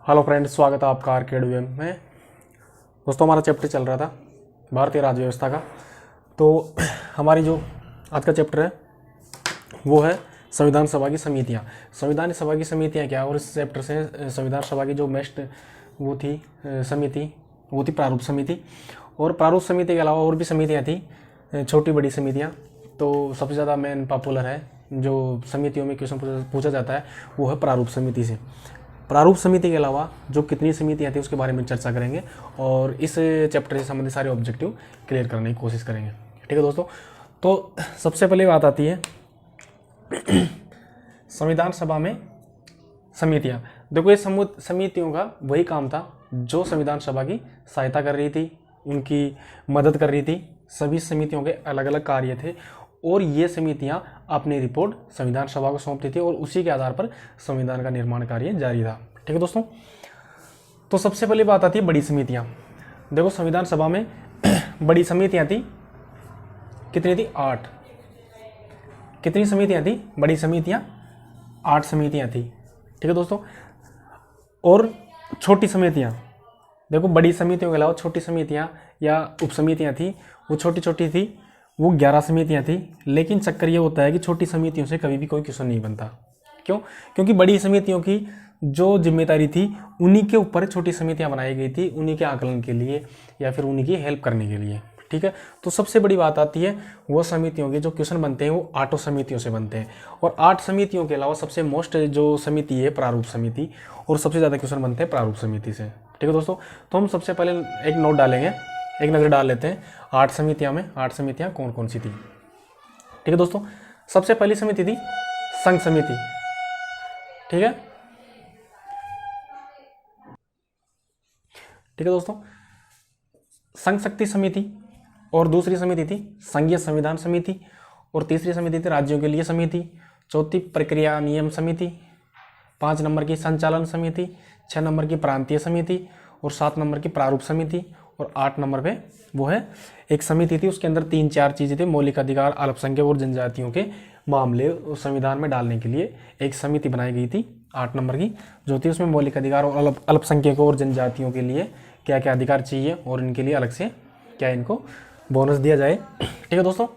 Hello friends, स्वागत है आपका आरकेडीएम में। दोस्तों, हमारा चैप्टर चल रहा था भारतीय राज्य व्यवस्था का। तो हमारी जो आज का चैप्टर है वो है संविधान सभा की समितियाँ। संविधान सभा की समितियाँ क्या है, और इस चैप्टर से संविधान सभा की जो मेस्ट वो थी समिति, वो थी प्रारूप समिति। और प्रारूप समिति के अलावा और भी समितियाँ थी, छोटी बड़ी समितियाँ। तो सबसे ज़्यादा मेन पॉपुलर है जो समितियों में क्वेश्चन पूछा जाता है वो है प्रारूप समिति से। प्रारूप समिति के अलावा जो कितनी समितियाँ थी उसके बारे में चर्चा करेंगे और इस चैप्टर से संबंधित सारे ऑब्जेक्टिव क्लियर करने की कोशिश करेंगे। ठीक है दोस्तों, तो सबसे पहले बात आती है संविधान सभा में समितियाँ। देखो, ये समितियों का वही काम था जो संविधान सभा की सहायता कर रही थी, उनकी मदद कर रही थी। सभी समितियों के अलग अलग कार्य थे और ये समितियां अपनी रिपोर्ट संविधान सभा को सौंपती थी और उसी के आधार पर संविधान का निर्माण कार्य जारी था। ठीक है दोस्तों, तो सबसे पहले बात आती है बड़ी समितियां। देखो, संविधान सभा में बड़ी समितियां थी, कितनी थी? 8। कितनी समितियां थी? बड़ी समितियां 8 समितियां थी। ठीक है दोस्तों, और छोटी समितियां, देखो बड़ी समितियों के अलावा छोटी समितियां या उप समितियां थी, वो छोटी छोटी थी, वो 11 समितियां थी। लेकिन चक्कर ये होता है कि छोटी समितियों से कभी भी कोई क्वेश्चन नहीं बनता। क्यों? क्योंकि बड़ी समितियों की जो जिम्मेदारी थी उन्हीं के ऊपर छोटी समितियां बनाई गई थी, उन्हीं के आकलन के लिए या फिर उन्हीं की हेल्प करने के लिए। ठीक है, तो सबसे बड़ी बात आती है वो समितियों के जो क्वेश्चन बनते हैं वो 8 समितियों से बनते हैं। और 8 समितियों के अलावा सबसे मोस्ट जो समिति है प्रारूप समिति, और सबसे ज़्यादा क्वेश्चन बनते हैं प्रारूप समिति से। ठीक है दोस्तों, तो हम सबसे पहले एक नोट डालेंगे, एक नज़र डाल लेते हैं 8 समितियां में 8 समितियां कौन कौन सी थी। ठीक है दोस्तों, सबसे पहली समिति थी संघ समिति। ठीक है, ठीक है दोस्तों, संघ शक्ति समिति। और दूसरी समिति थी संघीय संविधान समिति। और तीसरी समिति थी राज्यों के लिए समिति। चौथी प्रक्रिया नियम समिति। 5 नंबर की संचालन समिति। 6 नंबर की प्रांतीय समिति। और 7 नंबर की प्रारूप समिति। और 8 नंबर पे वो है एक समिति थी, उसके अंदर 3-4 चीज़ें थी। मौलिक अधिकार, अल्पसंख्यक और जनजातियों के मामले संविधान में डालने के लिए एक समिति बनाई गई थी 8 नंबर की, जो थी उसमें मौलिक अधिकार और अल्पसंख्यकों और जनजातियों के लिए क्या क्या अधिकार चाहिए और इनके लिए अलग से क्या इनको बोनस दिया जाए। ठीक है दोस्तों,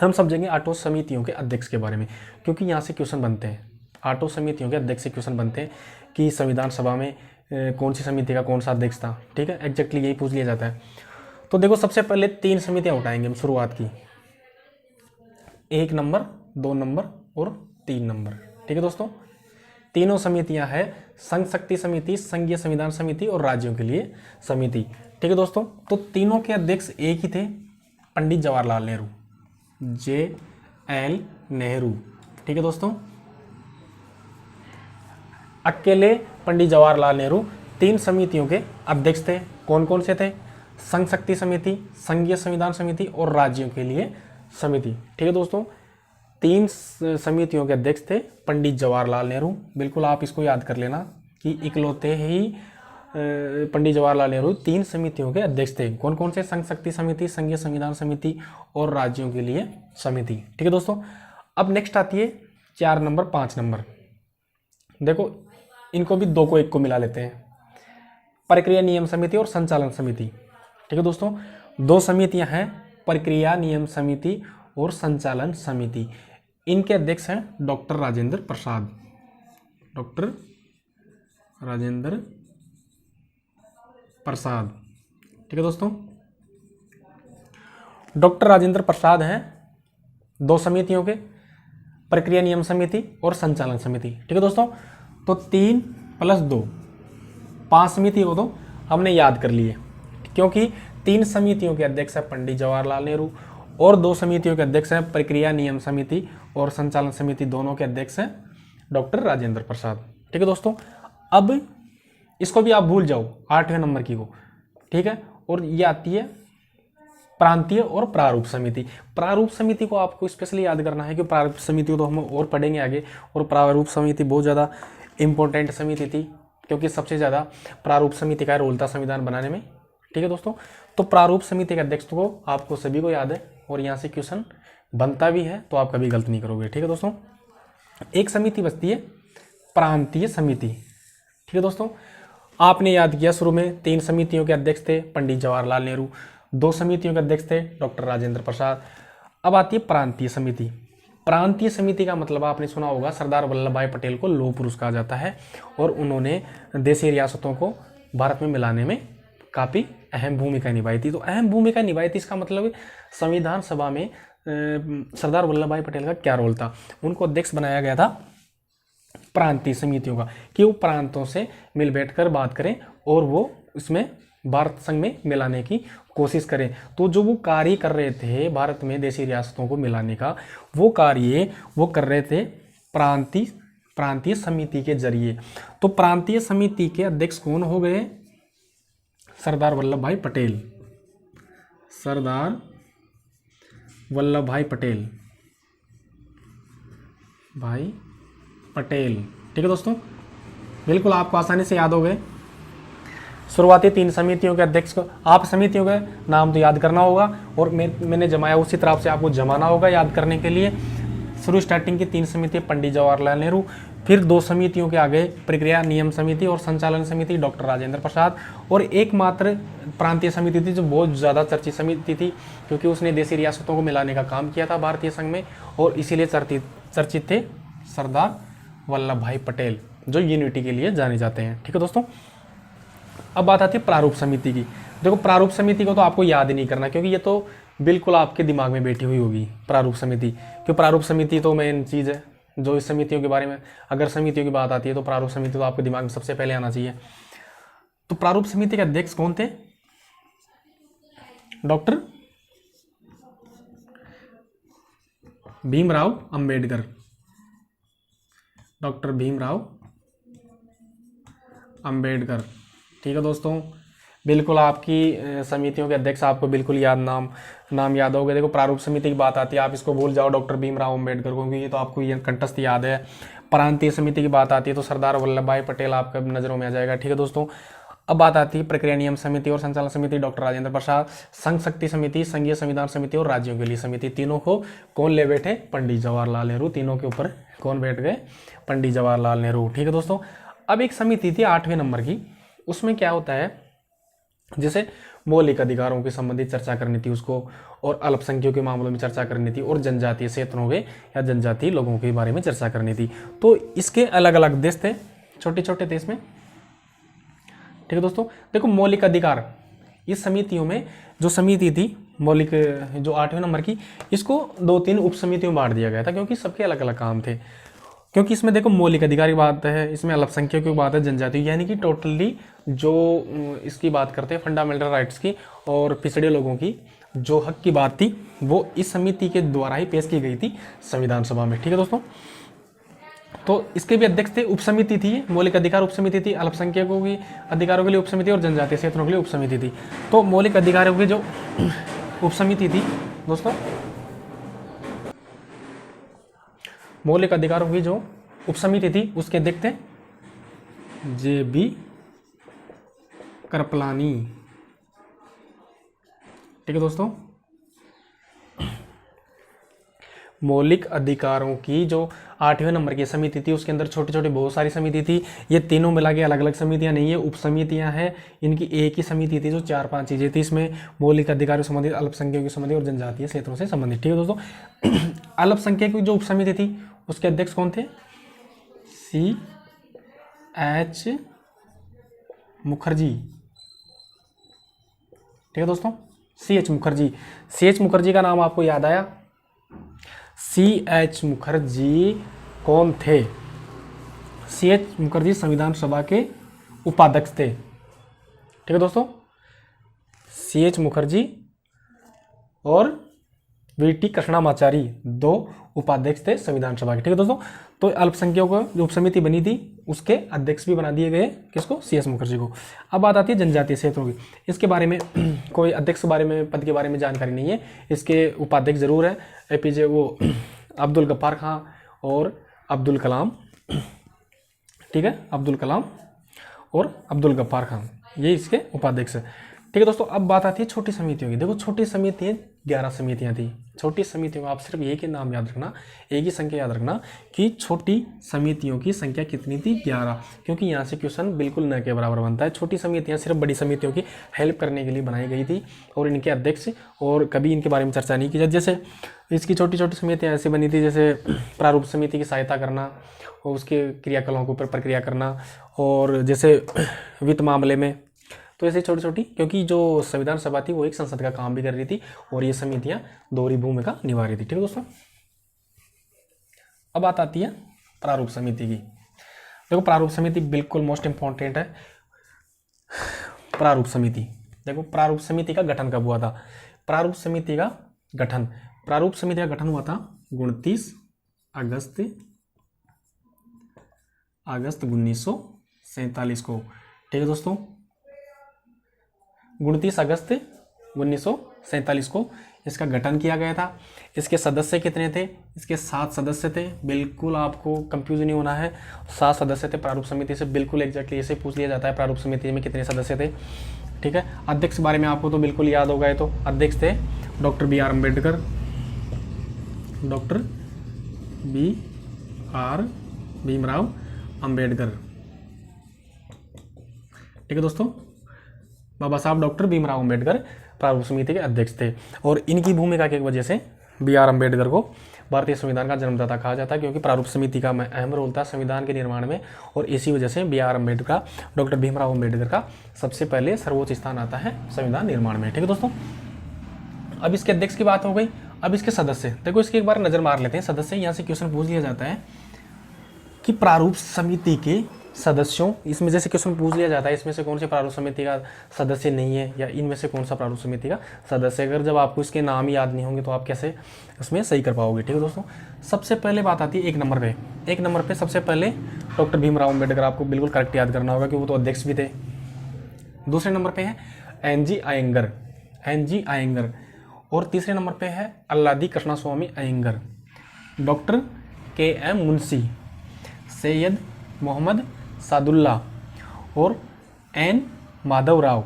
हम समझेंगे 8 समितियों के अध्यक्ष के बारे में, क्योंकि यहाँ से क्वेश्चन बनते हैं। 8 समितियों के अध्यक्ष से क्वेश्चन बनते हैं कि संविधान सभा में कौन सी समिति का कौन सा अध्यक्ष था। ठीक है, एग्जैक्टली यही पूछ लिया जाता है। तो देखो, सबसे पहले 3 समितियां उठाएंगे हम शुरुआत की, 1 नंबर, 2 नंबर और 3 नंबर। ठीक है दोस्तों, तीनों समितियां हैं संघ शक्ति समिति, संघीय संविधान समिति और राज्यों के लिए समिति। ठीक है दोस्तों, तो तीनों के अध्यक्ष एक ही थे, पंडित जवाहरलाल नेहरू, JL नेहरू। ठीक है दोस्तों, अकेले पंडित जवाहरलाल नेहरू 3 समितियों के अध्यक्ष थे। कौन कौन से थे? संघ शक्ति समिति, संघीय संविधान समिति और राज्यों के लिए समिति। ठीक है दोस्तों, 3 समितियों के अध्यक्ष थे पंडित जवाहरलाल नेहरू। बिल्कुल आप इसको याद कर लेना कि इकलौते ही पंडित जवाहरलाल नेहरू 3 समितियों के अध्यक्ष थे। कौन कौन से? संघ शक्ति समिति, संघीय संविधान समिति और राज्यों के लिए समिति। ठीक है दोस्तों, अब नेक्स्ट आती है 4 नंबर, 5 नंबर। देखो, इनको भी 2 को 1 को मिला लेते हैं, प्रक्रिया नियम समिति और संचालन समिति। ठीक है दोस्तों, 2 समितियां हैं, प्रक्रिया नियम समिति और संचालन समिति। इनके अध्यक्ष हैं डॉक्टर राजेंद्र प्रसाद। डॉक्टर राजेंद्र प्रसाद। ठीक है दोस्तों, डॉक्टर राजेंद्र प्रसाद हैं 2 समितियों के, प्रक्रिया नियम समिति और संचालन समिति। ठीक है दोस्तों, तो 3 + 2 5 समिति को तो हमने याद कर लिए, क्योंकि 3 समितियों के अध्यक्ष हैं पंडित जवाहरलाल नेहरू और 2 समितियों के अध्यक्ष हैं प्रक्रिया नियम समिति और संचालन समिति, दोनों के अध्यक्ष हैं डॉक्टर राजेंद्र प्रसाद। ठीक है दोस्तों, अब इसको भी आप भूल जाओ 8वें नंबर की को। ठीक है, और ये आती है प्रांतीय और प्रारूप समिति। प्रारूप समिति को आपको स्पेशली याद करना है कि प्रारूप समिति को तो हम और पढ़ेंगे आगे, और प्रारूप समिति बहुत ज़्यादा इंपॉर्टेंट समिति थी, क्योंकि सबसे ज़्यादा प्रारूप समिति का रोल था संविधान बनाने में। ठीक है दोस्तों, तो प्रारूप समिति के अध्यक्ष को आपको सभी को याद है और यहाँ से क्वेश्चन बनता भी है, तो आप कभी गलत नहीं करोगे। ठीक है दोस्तों, एक समिति बचती है प्रांतीय समिति। ठीक है दोस्तों, आपने याद किया शुरू में 3 समितियों के अध्यक्ष थे पंडित जवाहरलाल नेहरू, 2 समितियों के अध्यक्ष थे डॉक्टर राजेंद्र प्रसाद। अब आती है प्रांतीय समिति। प्रांतीय समिति का मतलब आपने सुना होगा, सरदार वल्लभ भाई पटेल को लौह पुरुष कहा जाता है और उन्होंने देशी रियासतों को भारत में मिलाने में काफ़ी अहम भूमिका निभाई थी। तो अहम भूमिका निभाई थी, इसका मतलब संविधान सभा में सरदार वल्लभ भाई पटेल का क्या रोल था। उनको अध्यक्ष बनाया गया था प्रांतीय समितियों का, कि वो प्रांतों से मिल बैठकर बात करें और वो इसमें भारत संघ में मिलाने की कोशिश करें। तो जो वो कार्य कर रहे थे भारत में देशी रियासतों को मिलाने का, वो कार्य वो कर रहे थे प्रांतीय समिति के जरिए। तो प्रांतीय समिति के अध्यक्ष कौन हो गए? सरदार वल्लभ भाई पटेल। सरदार वल्लभ भाई पटेल ठीक है दोस्तों, बिल्कुल आपको आसानी से याद हो गए। शुरुआती 3 समितियों के अध्यक्ष को, आप समितियों के नाम तो याद करना होगा और मैंने जमाया उसी तरह से आपको जमाना होगा याद करने के लिए। शुरू स्टार्टिंग की 3 समितियाँ पंडित जवाहरलाल नेहरू, फिर 2 समितियों के आगे प्रक्रिया नियम समिति और संचालन समिति डॉक्टर राजेंद्र प्रसाद, और एकमात्र प्रांतीय समिति थी जो बहुत ज़्यादा चर्चित समिति थी, क्योंकि उसने देशी रियासतों को मिलाने का काम किया था भारतीय संघ में, और इसीलिए चर्चित थे सरदार वल्लभ भाई पटेल, जो यूनिटी के लिए जाने जाते हैं। ठीक है दोस्तों, अब बात आती है प्रारूप समिति की। देखो, प्रारूप समिति को तो आपको याद ही नहीं करना, क्योंकि ये तो बिल्कुल आपके दिमाग में बैठी हुई होगी प्रारूप समिति, क्योंकि प्रारूप समिति तो मेन चीज़ है जो इस समितियों के बारे में, अगर समितियों की बात आती है तो प्रारूप समिति तो आपके दिमाग में सबसे पहले आना चाहिए। तो प्रारूप समिति के अध्यक्ष कौन थे? डॉक्टर भीमराव अंबेडकर। डॉक्टर भीमराव अंबेडकर। ठीक है दोस्तों, बिल्कुल आपकी समितियों के अध्यक्ष आपको बिल्कुल नाम याद हो गए। देखो, प्रारूप समिति की बात आती है, आप इसको भूल जाओ डॉक्टर भीमराव अंबेडकर को, क्योंकि ये तो आपको ये कंठस्थ याद है। प्रांतीय समिति की बात आती है तो सरदार वल्लभ भाई पटेल आपका नजरों में आ जाएगा। ठीक है दोस्तों, अब बात आती है प्रक्रिया नियम समिति और संचालन समिति डॉक्टर राजेंद्र प्रसाद, संघ शक्ति समिति, संघीय संविधान समिति और राज्यों के लिए समिति। तीनों को कौन ले बैठे? पंडित जवाहरलाल नेहरू। तीनों के ऊपर कौन बैठ गए? पंडित जवाहरलाल नेहरू। ठीक है दोस्तों, अब एक समिति थी 8वें नंबर की, उसमें क्या होता है, जैसे मौलिक अधिकारों के संबंधित चर्चा करनी थी उसको, और अल्पसंख्यकों के मामलों में चर्चा करनी थी, और जनजातीय क्षेत्रों के या जनजातीय लोगों के बारे में चर्चा करनी थी। तो इसके अलग अलग देश थे, छोटे छोटे देश में। ठीक है दोस्तों, देखो मौलिक अधिकार, इस समितियों में जो समिति थी मौलिक, जो 8वें नंबर की, इसको 2-3 उप समितियों में बांट दिया गया था, क्योंकि सबके अलग अलग काम थे। क्योंकि इसमें देखो मौलिक अधिकार की बात है, इसमें अल्पसंख्यकों की बात है, जनजाति, यानी कि टोटली जो इसकी बात करते हैं फंडामेंटल राइट्स की और पिछड़े लोगों की जो हक की बात थी, वो इस समिति के द्वारा ही पेश की गई थी संविधान सभा में। ठीक है दोस्तों, तो इसके भी अध्यक्ष थे। उप समिति थी, मौलिक अधिकार उप समिति थी, अल्पसंख्यकों की अधिकारों के लिए उप समिति और जनजातीय क्षेत्रों के लिए उप समिति थी। तो मौलिक अधिकारों की जो उप समिति थी दोस्तों, मौलिक अधिकारों की जो उप समिति थी उसके अध्यक्ष थे JB कृपलानी। ठीक है दोस्तों, मौलिक अधिकारों की जो 8वें नंबर की समिति थी उसके अंदर छोटी छोटी बहुत सारी समिति थी। ये तीनों मिला के अलग अलग समितियां नहीं है, उप समितियां हैं। इनकी एक ही समिति थी जो 4-5 चीजें थी इसमें, मौलिक अधिकारों से संबंधित, अल्पसंख्यकों से संबंधित और जनजातीय क्षेत्रों से संबंधित। ठीक है दोस्तों, अल्पसंख्यकों की जो उप समिति थी उसके अध्यक्ष कौन थे? CH मुखर्जी। ठीक है दोस्तों, CH मुखर्जी। CH मुखर्जी का नाम आपको याद आया? CH मुखर्जी कौन थे? CH मुखर्जी संविधान सभा के उपाध्यक्ष थे। ठीक है दोस्तों, CH मुखर्जी और VT कृष्णामाचारी 2 उपाध्यक्ष थे संविधान सभा के। ठीक है दोस्तों, तो अल्पसंख्यकों को जो उप समिति बनी थी उसके अध्यक्ष भी बना दिए गए, किसको? CH मुखर्जी को। अब बात आती है जनजातीय क्षेत्रों की। इसके बारे में कोई अध्यक्ष के बारे में, पद के बारे में जानकारी नहीं है, इसके उपाध्यक्ष जरूर है APJ अब्दुल गफ्फार खां और अब्दुल कलाम। ठीक है, अब्दुल कलाम और अब्दुल गफ्फार खां, ये इसके उपाध्यक्ष है। ठीक है दोस्तों, अब बात आती है छोटी समितियों की। देखो छोटी समितियाँ 11 समितियां थी। छोटी समितियों का आप सिर्फ एक ही नाम याद रखना, एक ही संख्या याद रखना कि छोटी समितियों की संख्या कितनी थी, 11, क्योंकि यहाँ से क्वेश्चन बिल्कुल न के बराबर बनता है। छोटी समितियाँ सिर्फ बड़ी समितियों की हेल्प करने के लिए बनाई गई थी और इनके अध्यक्ष और कभी इनके बारे में चर्चा नहीं की जाती। जैसे इसकी छोटी छोटी समितियाँ ऐसी बनी थी, जैसे प्रारूप समिति की सहायता करना और उसके क्रियाकलापों के ऊपर प्रक्रिया करना, और जैसे वित्त मामले में, तो ऐसे छोटी छोटी, क्योंकि जो संविधान सभा थी वो एक संसद का काम भी कर रही थी और ये समितियां दोहरी भूमिका निभा रही थी। ठीक है दोस्तों, अब बात आती है प्रारूप समिति की। देखो प्रारूप समिति बिल्कुल मोस्ट इंपॉर्टेंट है। प्रारूप समिति, देखो प्रारूप समिति का गठन कब हुआ था? प्रारूप समिति का गठन हुआ था 29 अगस्त 1947 को। ठीक है दोस्तों, 29 अगस्त 1947 को इसका गठन किया गया था। इसके सदस्य कितने थे? इसके 7 सदस्य थे। बिल्कुल आपको कंफ्यूज नहीं होना है, 7 सदस्य थे प्रारूप समिति से। बिल्कुल एग्जैक्टली ऐसे पूछ लिया जाता है प्रारूप समिति में कितने सदस्य थे। ठीक है, अध्यक्ष बारे में आपको तो बिल्कुल याद होगा। ये तो अध्यक्ष थे doctor B R Bhimrao Ambedkar. ठीक है दोस्तों, बाबा साहब डॉक्टर भीमराव अंबेडकर प्रारूप समिति के अध्यक्ष थे और इनकी भूमिका की वजह से बी आर अंबेडकर को भारतीय संविधान का जन्मदाता कहा जाता है, क्योंकि प्रारूप समिति का अहम रोल था संविधान के निर्माण में और इसी वजह से B R Ambedkar, doctor Bhimrao Ambedkar का सबसे पहले सर्वोच्च स्थान आता है संविधान निर्माण में। ठीक है दोस्तों, अब इसके अध्यक्ष की बात हो गई। अब इसके सदस्य, देखो इसकी एक बार नजर मार लेते हैं। सदस्य, यहाँ से क्वेश्चन पूछ लिया जाता है कि प्रारूप समिति के सदस्यों, इसमें जैसे क्वेश्चन पूछ लिया जाता है इसमें से कौन से प्रारूप समिति का सदस्य नहीं है, या इनमें से कौन सा प्रारूप समिति का सदस्य। अगर जब आपको इसके नाम ही याद नहीं होंगे तो आप कैसे उसमें सही कर पाओगे। ठीक है दोस्तों, सबसे पहले बात आती है एक नंबर पे सबसे पहले डॉक्टर भीमराव अंबेडकर। आपको बिल्कुल करेक्ट याद करना होगा कि वो तो अध्यक्ष भी थे। दूसरे नंबर पे है एन जी अयंगर, और तीसरे नंबर पे है अल्लादी कृष्णस्वामी अयंगर, डॉक्टर के एम मुंशी, सैयद मोहम्मद सादुल्ला और एन माधवराव,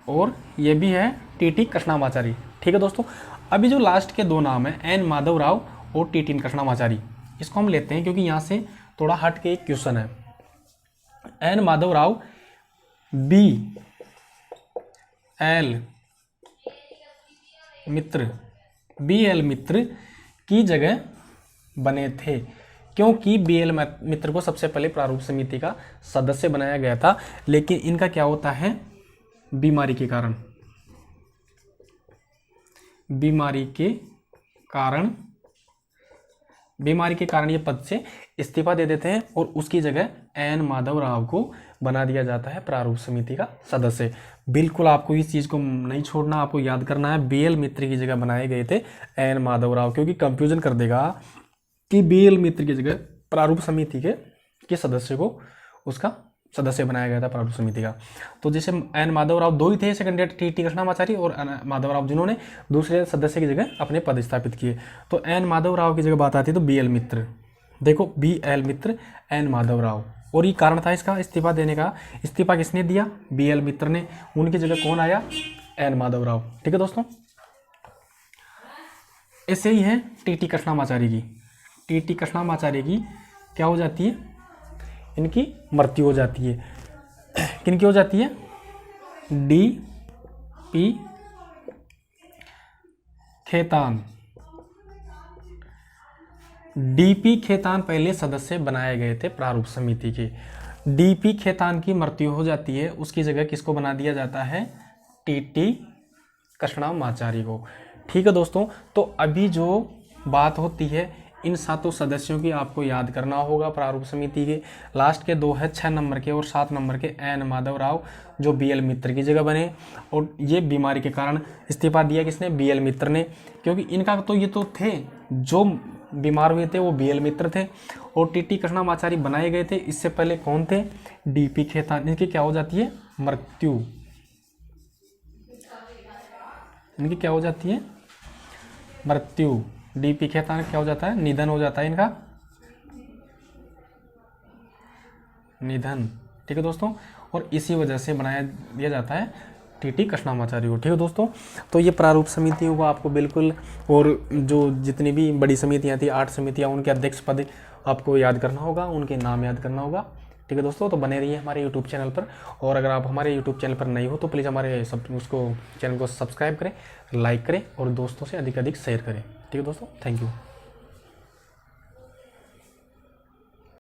और ये भी है टी कृष्णामाचारी। ठीक है दोस्तों, अभी जो लास्ट के 2 नाम है एन माधवराव और टी कृष्णामाचारी, इसको हम लेते हैं क्योंकि यहाँ से थोड़ा हट के एक क्वेश्चन है। एन माधवराव बी एल मित्र की जगह बने थे, क्योंकि बी एल मित्र को सबसे पहले प्रारूप समिति का सदस्य बनाया गया था। लेकिन इनका क्या होता है, बीमारी के कारण ये पद से इस्तीफा दे देते हैं और उसकी जगह एन माधवराव को बना दिया जाता है प्रारूप समिति का सदस्य। बिल्कुल आपको इस चीज़ को नहीं छोड़ना, आपको याद करना है बी एल मित्र की जगह बनाए गए थे एन माधवराव, क्योंकि कंफ्यूजन कर देगा कि बी एल मित्र की जगह प्रारूप समिति के सदस्य को उसका सदस्य बनाया गया था प्रारूप समिति का। तो जैसे एन माधवराव 2 ही थे सेकेंडरी, टी कृष्णामाचारी और माधवराव, जिन्होंने दूसरे सदस्य की जगह अपने पद स्थापित किए। तो एन माधवराव की जगह बात आती है तो बी एल मित्र, देखो बी एल मित्र एन माधवराव, और ये कारण था इसका इस्तीफा देने का। इस्तीफा किसने दिया? बी एल मित्र ने। उनकी जगह कौन आया? एन माधवराव। ठीक है दोस्तों, ऐसे ही है टी कृष्णामाचारी की। टी कृष्णामाचारी की क्या हो जाती है? इनकी मृत्यु हो जाती है। किनकी हो जाती है? डी पी खेतान पहले सदस्य बनाए गए थे प्रारूप समिति के। डीपी खेतान की मृत्यु हो जाती है, उसकी जगह किसको बना दिया जाता है? टी कृष्णामाचारी को। ठीक है दोस्तों, तो अभी जो बात होती है इन 7 सदस्यों की आपको याद करना होगा प्रारूप समिति के। लास्ट के 2 है 6 नंबर के और 7 नंबर के एन माधवराव, जो बी एल मित्र की जगह बने, और ये बीमारी के कारण इस्तीफा दिया किसने? बी एल मित्र ने, क्योंकि इनका तो ये तो थे जो बीमार हुए थे वो बी एल मित्र थे, और टी कृष्णामाचारी बनाए गए थे। इससे पहले कौन थे? डीपी खेतान। इनकी क्या हो जाती है? मृत्यु। इनकी क्या हो जाती है? मृत्यु। डीपी खेतान क्या हो जाता है? निधन हो जाता है इनका, निधन। ठीक है दोस्तों, और इसी वजह से बनाया दिया जाता है टीटी कृष्णामाचार्य को। ठीक है दोस्तों, तो ये प्रारूप समितियों को आपको बिल्कुल, और जो जितनी भी बड़ी समितियाँ थी 8 समितियाँ, उनके अध्यक्ष पद आपको याद करना होगा, उनके नाम याद करना होगा। ठीक है दोस्तों, तो बने रहिए हमारे यूट्यूब चैनल पर, और अगर आप हमारे यूट्यूब चैनल पर नए हो तो प्लीज़ हमारे चैनल को सब्सक्राइब करें, लाइक करें और दोस्तों से अधिक शेयर करें। ठीक है दोस्तों, थैंक यू।